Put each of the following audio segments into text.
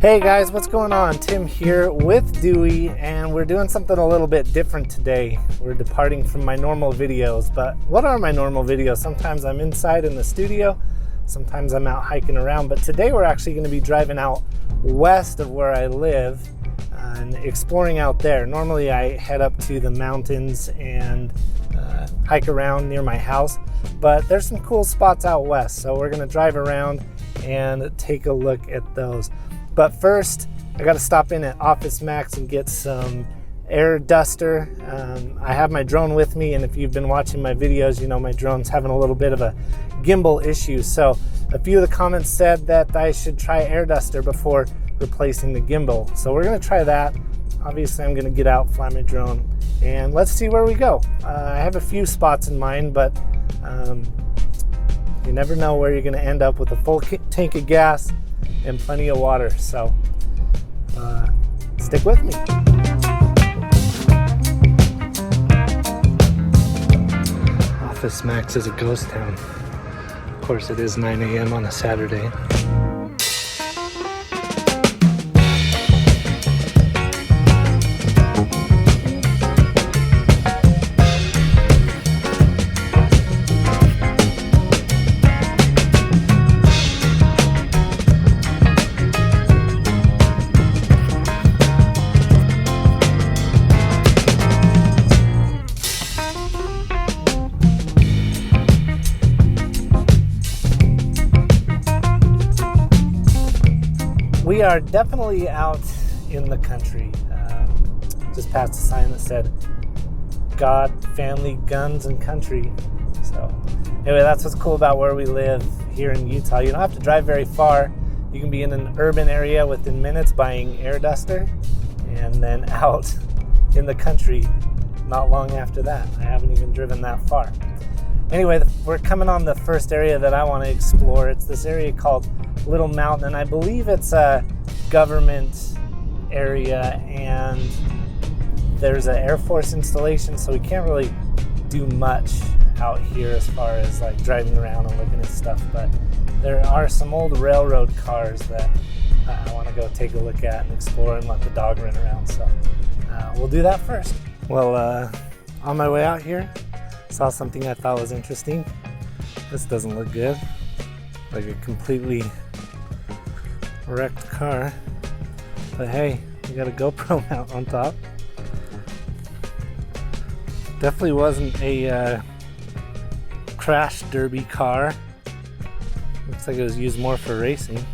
Hey guys, what's going on? Tim here with Dewey, and we're doing something a little bit different today. We're departing from my normal videos, but what are my normal videos? Sometimes I'm inside in the studio, sometimes I'm out hiking around, but today we're actually going to be driving out west of where I live and exploring out there. Normally I head up to the mountains and hike around near my house, but there's some cool spots out west, so we're going to drive around and take a look at those. But first, I got to stop in at Office Max and get some air duster. I have my drone with me, and if you've been watching my videos, you know my drone's having a little bit of a gimbal issue. So a few of the comments said that I should try air duster before replacing the gimbal. So we're going to try that. Obviously, I'm going to get out, fly my drone, and let's see where we go. I have a few spots in mind, but you never know where you're going to end up with a full tank of gas and plenty of water, so stick with me. Office Max is a ghost town. Of course, it is 9 a.m. on a Saturday. We are definitely out in the country. Just passed a sign that said God, family, guns, and country. So anyway, that's what's cool about where we live here in Utah. You don't have to drive very far. You can be in an urban area within minutes buying air duster, and then out in the country not long after that. I haven't even driven that far. Anyway, we're coming on the first area that I want to explore. It's this area called Little Mountain, and I believe it's a government area, and there's an Air Force installation, so we can't really do much out here as far as like driving around and looking at stuff, but there are some old railroad cars that I want to go take a look at and explore and let the dog run around, so we'll do that first. Well, on my way out here, saw something I thought was interesting. This doesn't look good. Like a completely wrecked car. But hey, we got a GoPro mount on top. Definitely wasn't a crash derby car. Looks like it was used more for racing.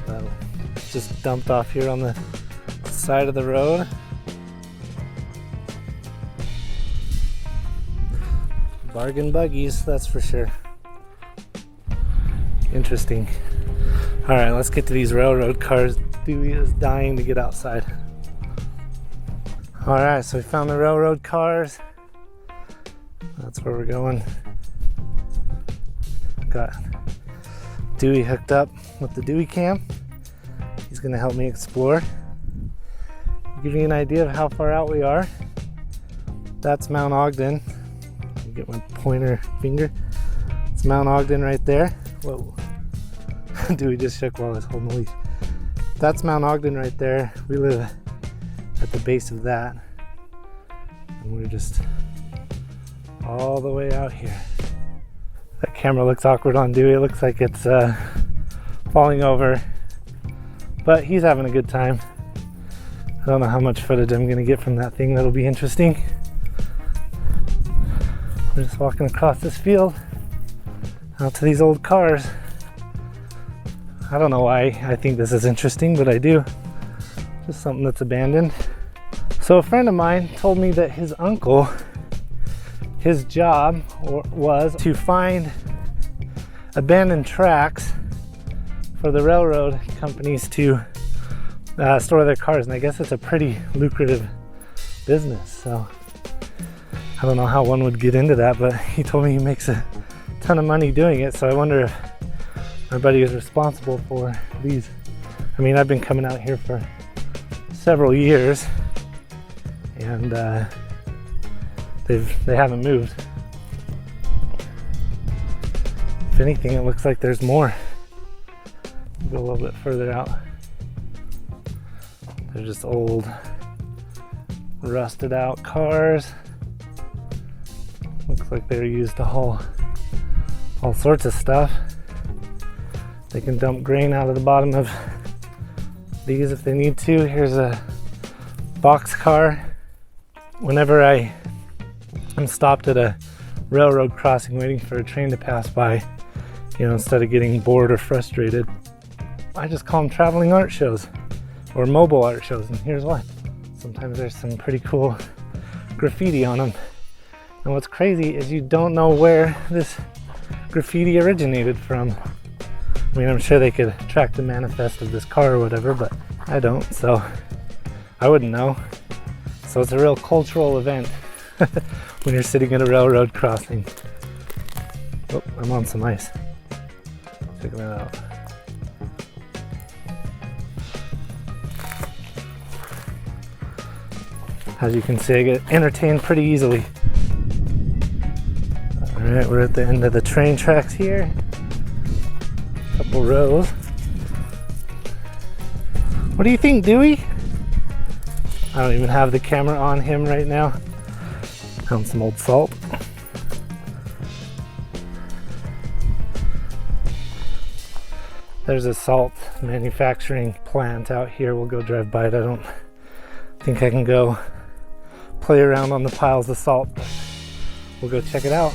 But just dumped off here on the side of the road. Bargain buggies, that's for sure. Interesting. All right, let's get to these railroad cars. Dewey is dying to get outside. All right, so we found the railroad cars. That's where we're going. Got Dewey hooked up with the Dewey cam. He's gonna help me explore. Give you an idea of how far out we are. That's Mount Ogden. Get my pointer finger. It's Mount Ogden right there. Whoa. Dewey just shook while I was holding the leash. That's Mount Ogden right there. We live at the base of that. And we're just all the way out here. That camera looks awkward on Dewey. It looks like it's falling over. But he's having a good time. I don't know how much footage I'm gonna get from that thing. That'll be interesting. We're just walking across this field out to these old cars. I don't know why I think this is interesting, but I do. Just something that's abandoned. So a friend of mine told me that his uncle, his job was to find abandoned tracks for the railroad companies to store their cars, and I guess it's a pretty lucrative business. So I don't know how one would get into that, but he told me he makes a ton of money doing it, so I wonder if my buddy is responsible for these. I mean, I've been coming out here for several years, and they haven't moved. If anything, it looks like there's more. Go a little bit further out. They're just old, rusted out cars. Looks like they're used to haul all sorts of stuff. They can dump grain out of the bottom of these if they need to. Here's a box car. Whenever I'm stopped at a railroad crossing waiting for a train to pass by, instead of getting bored or frustrated, I just call them traveling art shows or mobile art shows, and here's why. Sometimes there's some pretty cool graffiti on them. And what's crazy is you don't know where this graffiti originated from. I mean, I'm sure they could track the manifest of this car or whatever, but I don't, so I wouldn't know. So it's a real cultural event when you're sitting at a railroad crossing. Oh, I'm on some ice. Check that out. As you can see, I get entertained pretty easily. Alright, we're at the end of the train tracks here. Couple rows. What do you think, Dewey? I don't even have the camera on him right now. Found some old salt. There's a salt manufacturing plant out here. We'll go drive by it. I don't think I can go play around on the piles of salt, but we'll go check it out.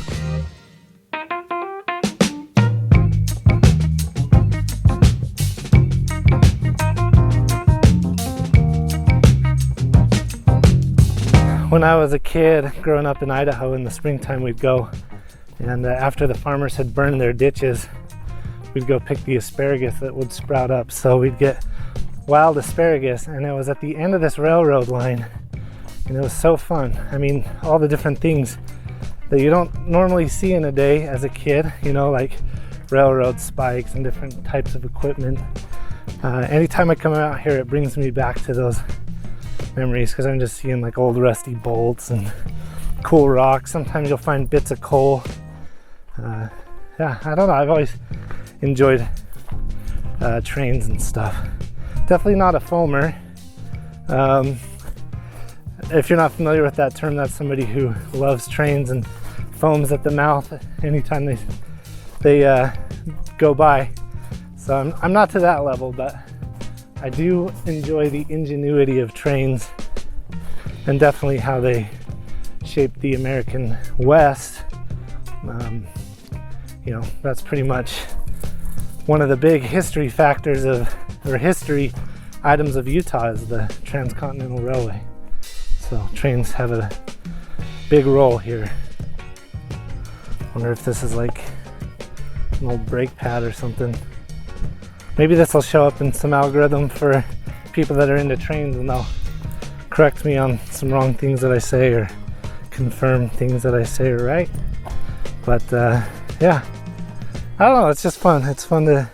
When I was a kid growing up in Idaho, in the springtime we'd go, and after the farmers had burned their ditches, we'd go pick the asparagus that would sprout up. So we'd get wild asparagus, and it was at the end of this railroad line, and it was so fun. I mean, all the different things that you don't normally see in a day as a kid, like railroad spikes and different types of equipment. Anytime I come out here, it brings me back to those memories, because I'm just seeing like old rusty bolts and cool rocks. Sometimes you'll find bits of coal. I don't know, I've always enjoyed trains and stuff. Definitely not a foamer. If you're not familiar with that term, that's somebody who loves trains and foams at the mouth anytime they go by. So I'm not to that level, but I do enjoy the ingenuity of trains, and definitely how they shaped the American West. That's pretty much one of the big history factors history items of Utah is the Transcontinental Railway. So trains have a big role here. Wonder if this is like an old brake pad or something. Maybe this will show up in some algorithm for people that are into trains, and they'll correct me on some wrong things that I say or confirm things that I say are right. But yeah, I don't know, it's just fun. It's fun to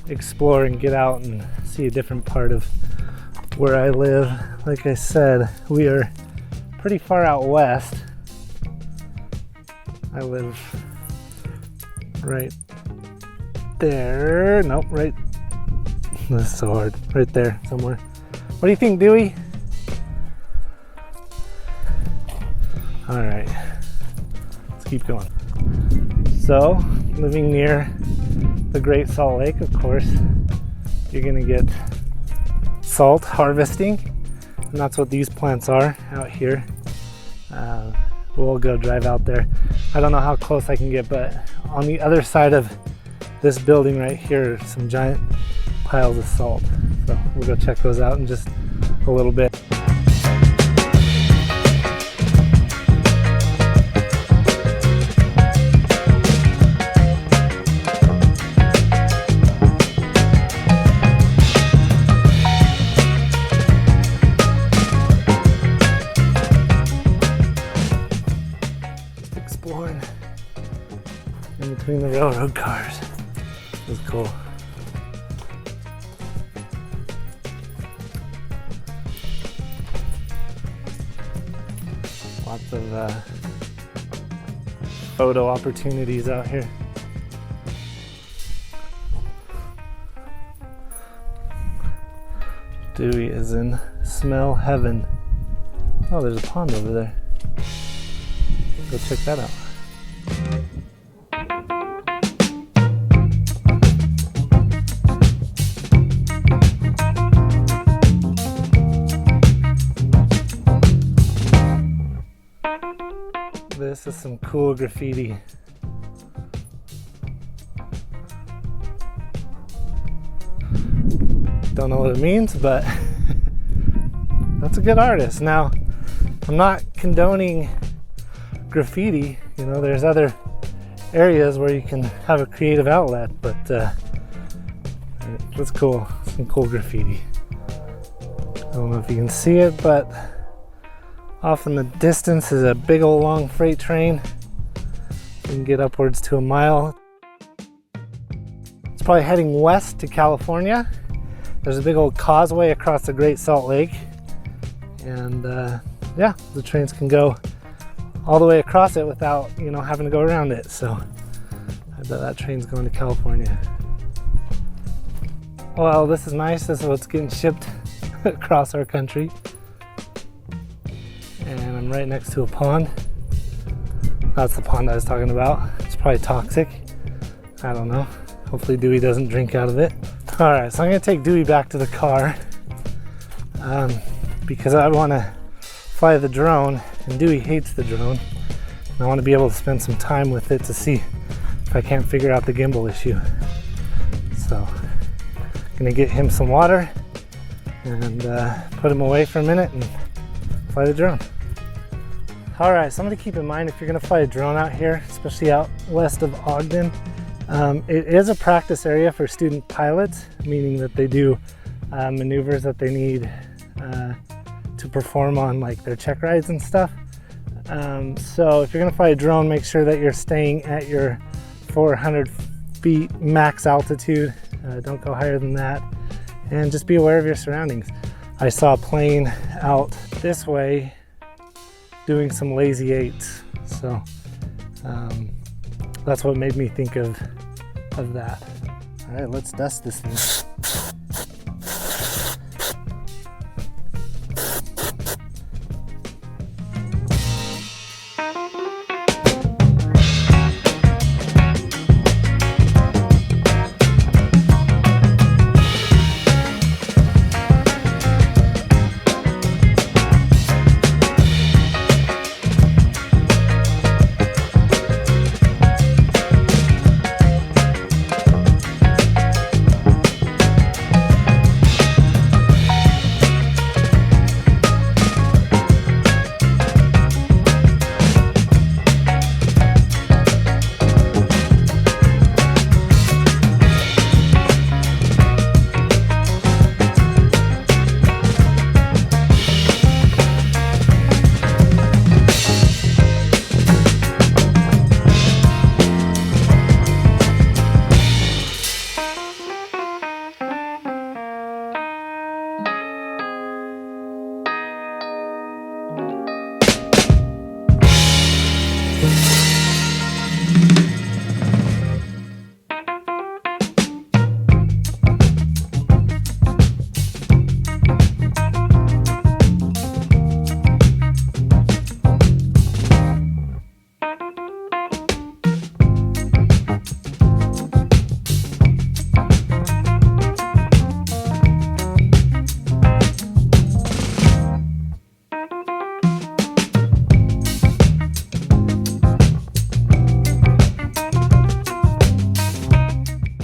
explore and get out and see a different part of where I live. Like I said, we are pretty far out west. I live right there. Nope, right. This is so hard. Right there somewhere. What do you think, Dewey? All right, let's keep going. So, living near the Great Salt Lake, of course, you're gonna get salt harvesting, and that's what these plants are out here. We'll go drive out there. I don't know how close I can get, but on the other side of this building right here are some giant piles of salt. So we'll go check those out in just a little bit. In between the railroad cars. This is cool. Lots of photo opportunities out here. Dewey is in smell heaven. Oh, there's a pond over there. Go check that out. This is some cool graffiti. Don't know what it means, but that's a good artist. Now, I'm not condoning graffiti. You know, there's other areas where you can have a creative outlet, but that's cool. Some cool graffiti. I don't know if you can see it, but off in the distance is a big old long freight train. You can get upwards to a mile. It's probably heading west to California. There's a big old causeway across the Great Salt Lake. And yeah, the trains can go all the way across it without, you know, having to go around it. So I bet that train's going to California. Well, this is nice. This is what's getting shipped across our country. And I'm right next to a pond. That's the pond I was talking about. It's probably toxic. I don't know. Hopefully Dewey doesn't drink out of it. All right, so I'm gonna take Dewey back to the car because I wanna fly the drone, and Dewey hates the drone. And I wanna be able to spend some time with it to see if I can't figure out the gimbal issue. So I'm gonna get him some water and put him away for a minute and fly the drone. All right, something to keep in mind if you're gonna fly a drone out here, especially out west of Ogden, it is a practice area for student pilots, meaning that they do maneuvers that they need to perform on like their check rides and stuff. So if you're gonna fly a drone, make sure that you're staying at your 400 feet max altitude. Don't go higher than that, and just be aware of your surroundings. I saw a plane out this way doing some lazy eights, so that's what made me think of that. All right, let's dust this thing.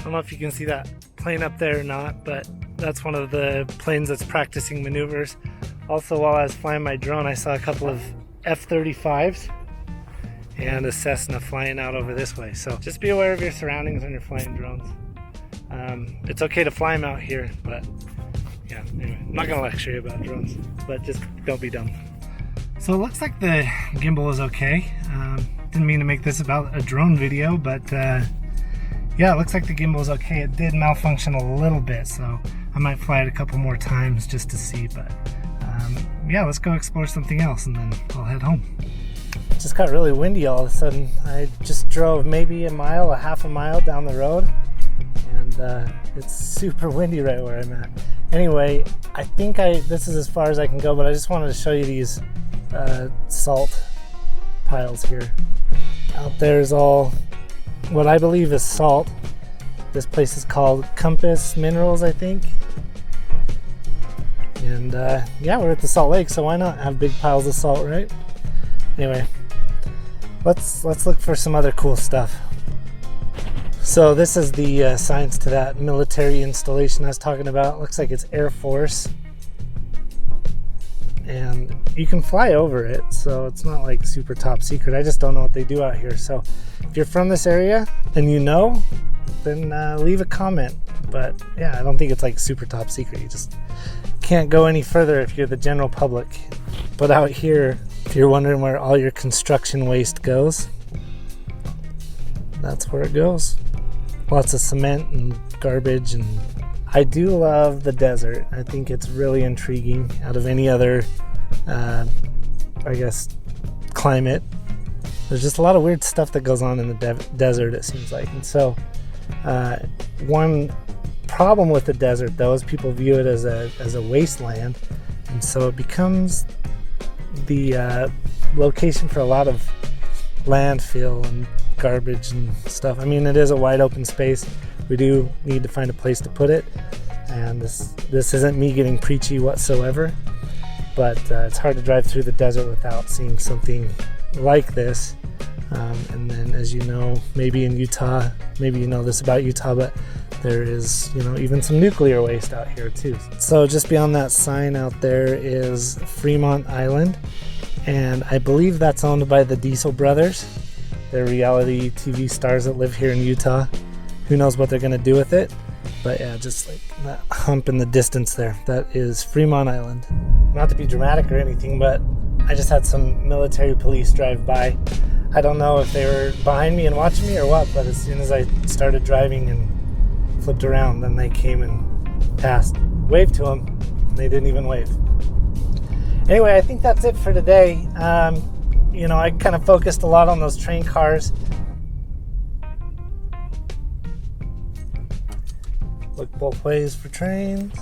I don't know if you can see that plane up there or not, but that's one of the planes that's practicing maneuvers. Also, while I was flying my drone, I saw a couple of F-35s and a Cessna flying out over this way. So just be aware of your surroundings when you're flying drones. It's okay to fly them out here, but yeah, anyway, I'm not gonna lecture you about drones, but just don't be dumb. So it looks like the gimbal is okay. Didn't mean to make this about a drone video, but yeah, it looks like the gimbal is okay. It did malfunction a little bit, so I might fly it a couple more times just to see, but yeah, let's go explore something else and then I'll head home. It just got really windy all of a sudden. I just drove maybe a half a mile down the road, and it's super windy right where I'm at. Anyway, I think this is as far as I can go, but I just wanted to show you these salt piles here. Out there is all what I believe is salt. This place is called Compass Minerals, I think. And yeah, we're at the Salt Lake, so why not have big piles of salt, right? Anyway, let's look for some other cool stuff. So this is the signs to that military installation I was talking about. Looks like it's Air Force. And you can fly over it, so it's not like super top secret. I just don't know what they do out here. So if you're from this area and you know, then leave a comment. But yeah, I don't think it's like super top secret. You just can't go any further if you're the general public. But out here, if you're wondering where all your construction waste goes, that's where it goes. Lots of cement and garbage. And I do love the desert. I think it's really intriguing out of any other, I guess, climate. There's just a lot of weird stuff that goes on in the desert, it seems like. And so one problem with the desert, though, is people view it as a wasteland. And so it becomes the location for a lot of landfill and garbage and stuff. I mean, it is a wide open space. We do need to find a place to put it, and this isn't me getting preachy whatsoever, but it's hard to drive through the desert without seeing something like this. And then, as you know, maybe in Utah, maybe you know this about Utah, but there is, even some nuclear waste out here too. So just beyond that sign out there is Fremont Island, and I believe that's owned by the Diesel brothers. They're reality TV stars that live here in Utah. Who knows what they're going to do with it? But yeah, just like that hump in the distance there, that is Fremont Island. Not to be dramatic or anything, but I just had some military police drive by. I don't know if they were behind me and watching me or what, but as soon as I started driving and flipped around, then they came and passed. Waved to them, and they didn't even wave. Anyway, I think that's it for today. I kind of focused a lot on those train cars. Look both ways for trains.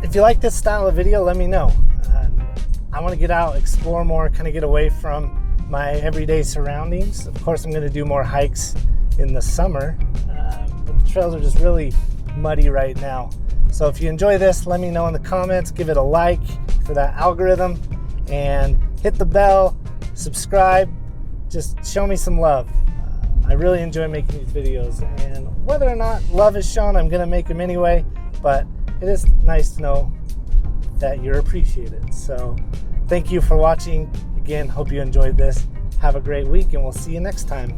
If you like this style of video, let me know. I want to get out, explore more, kind of get away from my everyday surroundings. Of course, I'm going to do more hikes in the summer, but the trails are just really muddy right now. So if you enjoy this, let me know in the comments. Give it a like for that algorithm, and hit the bell, subscribe. Just show me some love. I really enjoy making these videos, and whether or not love is shown, I'm going to make them anyway, but it is nice to know that you're appreciated. So thank you for watching. Again, hope you enjoyed this. Have a great week, and we'll see you next time.